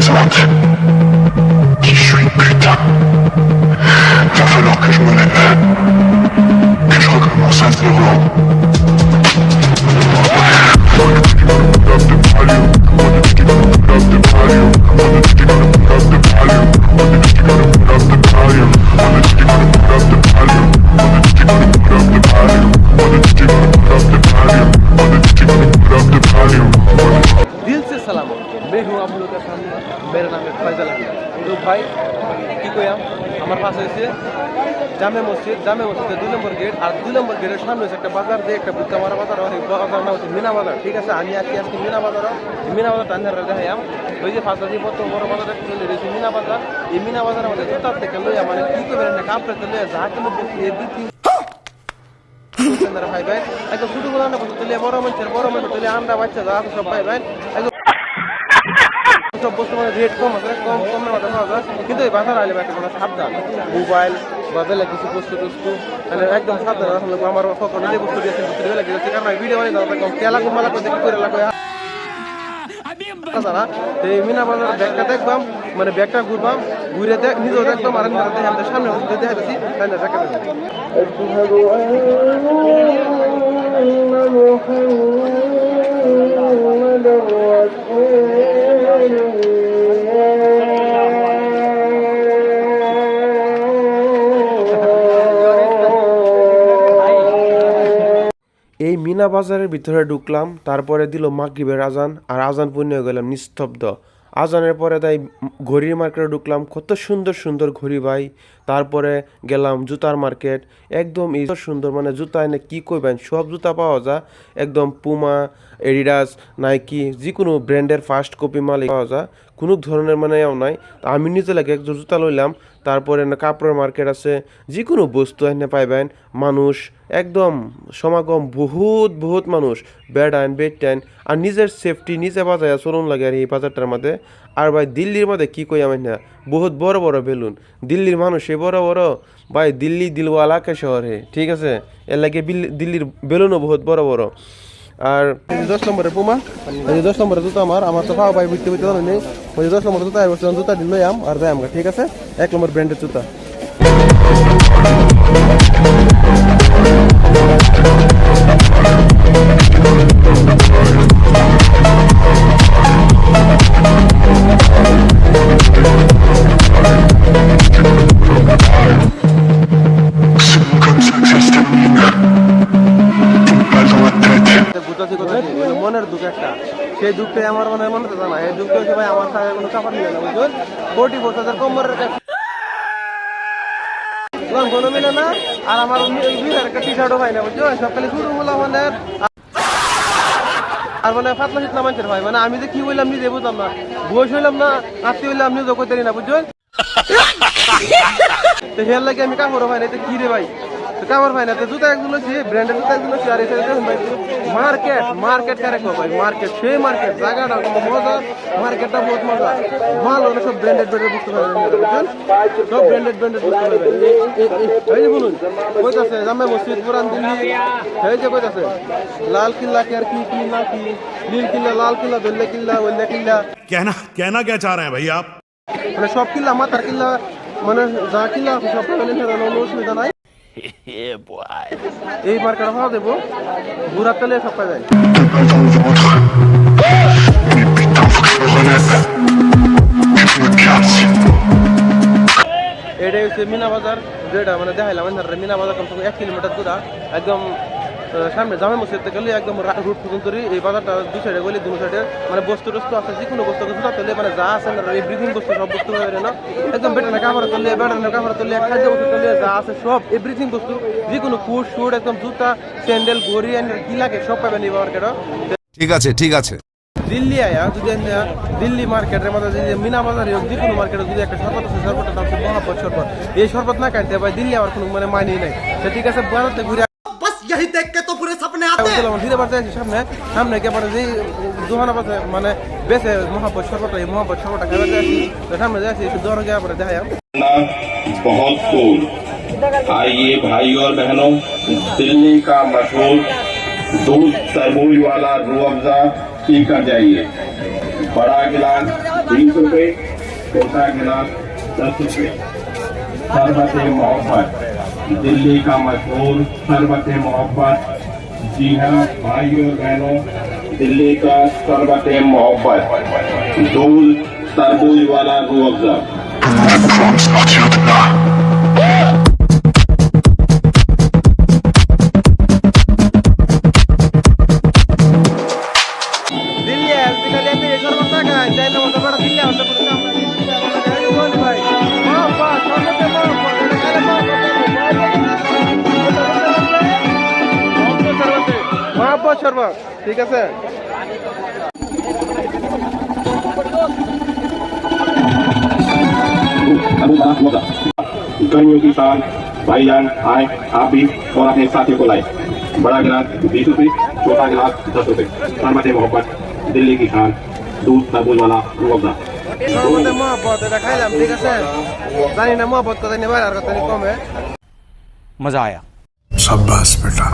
présente. Qui je suis, putain. Va falloir que je me lève. Que je recommence à zéro. दिल से सलाम मैं हूँ आप लोगों का सामने मेरा नाम है फैजल अहमद तो भाई কি কইয়াম আমার পাশে হচ্ছে জামে মসজিদের 2 নম্বর গেট আর 2 নম্বর গেটের সামনে হচ্ছে একটা বাজার দিয়ে একটা বুক্কা মারা বাজার আর এই বাজার নাম হচ্ছে মিনা বাজার ঠিক আছে আমি আজকে মিনা বাজার টান্নার দেখাইয়াম ওই যে ফাঁসাদি কত বড় বাজার একটা চলে রয়েছে মিনা বাজার এই মিনা বাজারের মধ্যে জুতার থেকে লইয়া মানে কি করবেন না কাপড়ে লইয়া যা কিলো বেশি এই দুই ভাই ভাই একদম ছোট গুলো না তুলে বড় মানুষের তুলে আমরা বাচ্চা যা আছে সব ভাই ভাই সব বস্তু মানে রেট কম আছে কমের মধ্যে পাওয়া যায় কিন্তু এই বাজার আইলে একটা কোনো সাবধান মোবাইল বা বেলা কিছু বস্তু মানে একদম সাবধান আসলে আমার ফোনে যে বস্তু দিয়েছেন বেলা গেছে কারণ ভিডিও বানিয়ে দাও একদম তেলা কুমালা করে কি করে লাগবে তারা এই মিনা বাজার ব্যাগটা দেখবাম মানে ব্যাগটা ঘুরবাম ঘুরে নিজেও দেখবাম আর আমাদের সামনে দেখাচ্ছি তাই না দেখা যাবে এই মিনা বাজারের ভিতরে ঢুকলাম তারপরে দিল মাগরিবের আজান আর আজান পূর্ণ হয়ে গেলাম নিস্তব্ধ আজানের পরে তাই ঘড়ির মার্কেটে ঢুকলাম কত সুন্দর ঘড়ি ভাই তারপরে গেলাম জুতার মার্কেট একদম এই সুন্দর মানে জুতা এনে কি কইবেন সব জুতা পাওয়া যায় একদম পুমা এডিডাস নাইকি যে কোনো ব্র্যান্ডের ফার্স্ট কপি মাল পাওয়া যায় কোনো ধরনের মানে নাই আমি নিজে লাগে এক জুতা লইলাম তারপরে কাপড়ের মার্কেট আছে যে কোনো বস্তু এনে পাইবেন মানুষ একদম সমাগম বহুত মানুষ বেড টাইন আর নিজের সেফটি নিজে বাজায় চলুন লাগে আর এই বাজারটার মধ্যে আর ভাই দিল্লির মধ্যে কি কই আমি না বহুত বড় বেলুন দিল্লির মানুষ এই বড় ভাই দিল্লি দিলওয়ালা কে শহরে ঠিক আছে এর লাগে দিল্লির বেলুনও বহুত বড় আর 10 নম্বরের পুমা এই 10 নম্বরের জুতা আমার তো পাও ভাই বুঝতে নেই ওই 10 নম্বরের জুতা দিল আর যাই আমরা ঠিক আছে 1 নম্বর ব্র্যান্ডের জুতা মনের দুঃখ একটা সেই দুঃখটাই আমার মনে জানা এই দুঃখ হচ্ছে ভাই আমার সাথে কোনো কাপড় মিলে না বুঝুন 40 কোমরের কোনো মিলে না আর আমার একটা টি শার্টও ভাই না বুঝছো সব খালি শুরু হলো মানে আর মানে ফাতলা শীতলা মানুষের ভাই মানে আমি যে কি বললাম নিজে বুঝলাম না বয়স হইলাম না আত্মীয় হইলাম নিজেও করতে না বুঝছো তো হেয়ার লাগে আমি কাপড়ও ভাই না কি রে ভাই কাপড় ভাই না তো জুতা একগুলো ব্র্যান্ডের জুতা একগুলো আর এসে ভাই মার্কেট কারেক্ট ভাই মার্কেট সেই মার্কেট জায়গাটা কিন্তু মজা মার্কেটটা বহুত মজা মাল হলো সব ব্র্যান্ডেড বুঝতে পারবেন বুঝছেন সব ব্র্যান্ডেড বুঝতে পারবেন এই যে বলুন কইতাছে জামে মসজিদ পুরান দিল্লি এই যে কইতাছে লাল কিল্লা কি আর কি না কি নীল কিল্লা লাল কিল্লা বেল্লে কিল্লা ওল্লা কিল্লা कहना क्या चाह रहे हैं भाई आप মানে সব কিল্লা মাথার কিল্লা মানে যা কিল্লা সব কোনো অসুবিধা নাই এই মার্কেট ভাড়া দেবো ঘুরার তেলে সব পাই যায় এটাই হচ্ছে মিনা বাজার যেটা মানে দেখাইলাম মিনা বাজার কমসে কম 1 কিলোমিটার দূর একদম সামনে জামে মসজিদ থেকে একদম রুট পর্যন্ত এই বাজারটা দুই সাইডে গলি দুই সাইডে মানে বস্তু আছে যে কোনো বস্তু জুতা তুললে মানে যা আছে এভরিথিং বস্তু সব বস্তু পাবে না একদম বেটার কাপড় তুললে খাদ্য বস্তু তুললে যা আছে সব এভরিথিং বস্তু যে কোনো শুট একদম জুতা স্যান্ডেল ঘড়ি কি লাগে সব পাবেন এই মার্কেটে ঠিক আছে দিল্লি আয়া যদি দিল্লি মার্কেটের মধ্যে যদি মিনা বাজারে হোক যে কোনো মার্কেটে যদি একটা শরবত আছে শরবতের নাম হচ্ছে মহাব্বত শরবত এই শরবত না খাইতে ভাই দিল্লি আমার কোনো মানে মানি নাই তো ঠিক আছে বাজারতে ঘুরে यही देख के तो पूरे सपने आते हैं ধীরে বাড়তে সামনে কে পরে যে দোকান আছে মানে বেশে মহাব্বত শরবত এই মহাব্বত শরবতটা খাইতে যাচ্ছি তো সামনে যাচ্ছি দোকানে গিয়ে পরে দেখাই बहुत खूब आइए भाई और बहनों दिल्ली का मशहूर दूध तरबूज वाला रूह अफ़ज़ा पी कर जाइए बड़ा गिलास 20 रुपए, छोटा गिलास 10 रुपए। शरबत मोहब्बत, दिल्ली का मशहूर शरबत मोहब्बत। जी हाँ भाई और बहनों, दिल्ली का शरबत मोहब्बत, दूध तरबूज वाला रूह अफ़ज़ा। From Spatiotna. দিল্লি আলতি খালি আমি এই করব টাকা যাই না মতো বড় দিল্লি আমরা কোনো কাম নাই এই কোন ভাই বাবা সবতে বাবা এটা খালি বাবা শরবত ঠিক আছে गर्मियों की शान भाईजान आए आप भी और अपने साथियों को लाए। बड़ा गिलास 20 रुपए, छोटा गिलास 10 रुपए। शरबत मोहब्बत, दिल्ली की शान, दूध तरबूज वाला रूह अफ़ज़ा। সবতে মহব্বত এটা খাইলাম ঠিক আছে জানি না মহব্বত কত নিবার আর কত কমে मजा आया। शाबाश बेटा।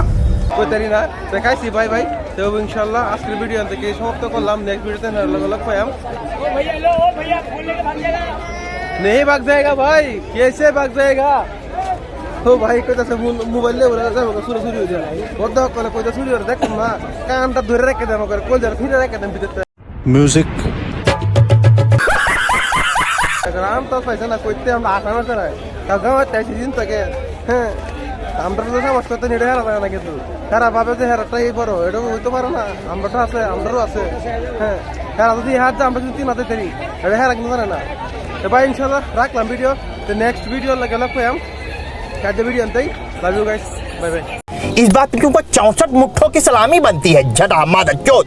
কইতারি না দেখাইছি ভাই ভাই তো ইনশাআল্লাহ আজকের ভিডিও থেকে সমাপ্ত করলাম নেক্সট ভিডিওতে লগ পাইম नहीं भाग जाएगा भाई कैसे भाग जाएगा तो भाई कोई तो मोबाइल ले बोला जाएगा सुरू सुरू हो जाए बहुत कल कोई तो सुरू हो देख ना कान ता धरे रखे दे मगर कोई जरा फिर रखे दे भीतर म्यूजिक अगर हम तो पैसा ना कोई ते हम आसान से रहे का गांव त्याची दिन तक হ্যাঁ আমরা তো সমাজ করতে নিড়ে হারা না কিন্তু তারা ভাবে যে হেরাটাই বড় এটা হইতে পারে না আমরা তো আছে আমরাও আছে হ্যাঁ হেরা যদি হাত আমরা যদি তিন হাতে তেরি এটা হেরা কিন্তু জানে না तो भाई इंशाल्लाह रखलाम वीडियो तो नेक्स्ट वीडियो लगे लग पे हम क्या वीडियो अंत ही love you guys bye bye इस बात पे क्योंकि 64 मुट्ठों की सलामी बनती है झटा मादर चोत।